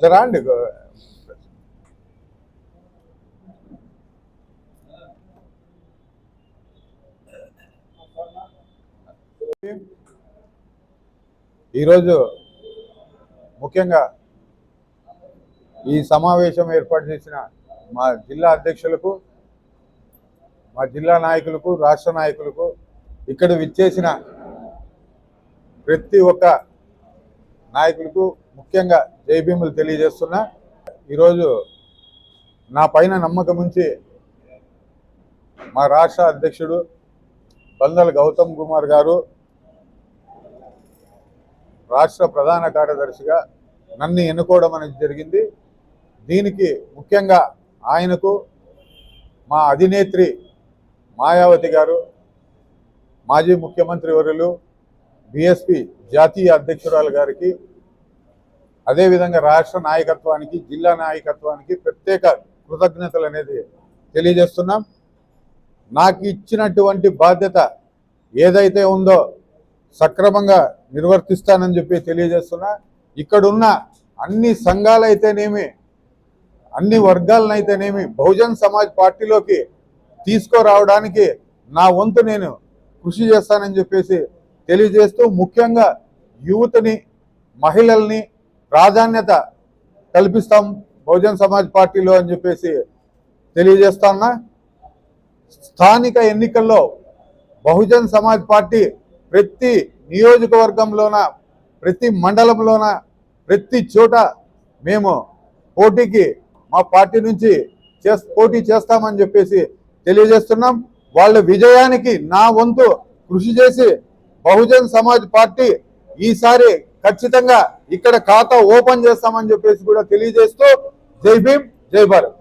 జరా అండి ఈరోజు ముఖ్యంగా ఈ సమావేశం ఏర్పాటు చేసిన మా జిల్లా అధ్యక్షులకు, మా జిల్లా నాయకులకు, రాష్ట్ర నాయకులకు, ఇక్కడ విచ్చేసిన ప్రతి ఒక్క నాయకులకు ముఖ్యంగా జై భీములు తెలియజేస్తున్నా. ఈరోజు నా పైన నమ్మకం ఉంచి మా రాష్ట్ర అధ్యక్షుడు బందల గౌతమ్ కుమార్ గారు రాష్ట్ర ప్రధాన కార్యదర్శిగా నన్ను ఎన్నుకోవడం అనేది జరిగింది. దీనికి ముఖ్యంగా ఆయనకు, మా అధినేత్రి మాయావతి గారు, మాజీ ముఖ్యమంత్రి వర్యులు బీఎస్పీ జాతీయ అధ్యక్షురాలు గారికి, అదేవిధంగా రాష్ట్ర నాయకత్వానికి, జిల్లా నాయకత్వానికి ప్రత్యేక కృతజ్ఞతలు అనేది తెలియజేస్తున్నాం. నాకు ఇచ్చినటువంటి బాధ్యత ఏదైతే ఉందో సక్రమంగా నిర్వర్తిస్తానని చెప్పి తెలియజేస్తున్నా. ఇక్కడున్న అన్ని సంఘాలైతేనేమి, అన్ని వర్గాలనైతేనేమి బహుజన్ సమాజ్ పార్టీలోకి తీసుకురావడానికి నా వంతు నేను కృషి చేస్తానని చెప్పేసి తెలియజేస్తూ, ముఖ్యంగా యువతని, మహిళల్ని ప్రాధాన్యత కల్పిస్తాం బహుజన్ సమాజ్ పార్టీలో అని చెప్పేసి తెలియజేస్తాన్నా. స్థానిక ఎన్నికల్లో బహుజన్ సమాజ్ పార్టీ ప్రతి నియోజకవర్గంలోన, ప్రతి మండలంలోన, ప్రతి చోట మేము పోటీకి మా పార్టీ నుంచి పోటీ చేస్తామని చెప్పేసి తెలియజేస్తున్నాం. వాళ్ళ విజయానికి నా వంతు కృషి చేసి బహుజన్ సమాజ్ పార్టీ ఈసారి ఖచ్చితంగా ఇక్కడ ఖాతా ఓపెన్ చేస్తామని చెప్పేసి కూడా తెలియజేస్తూ జై భీమ్, జై భారత్.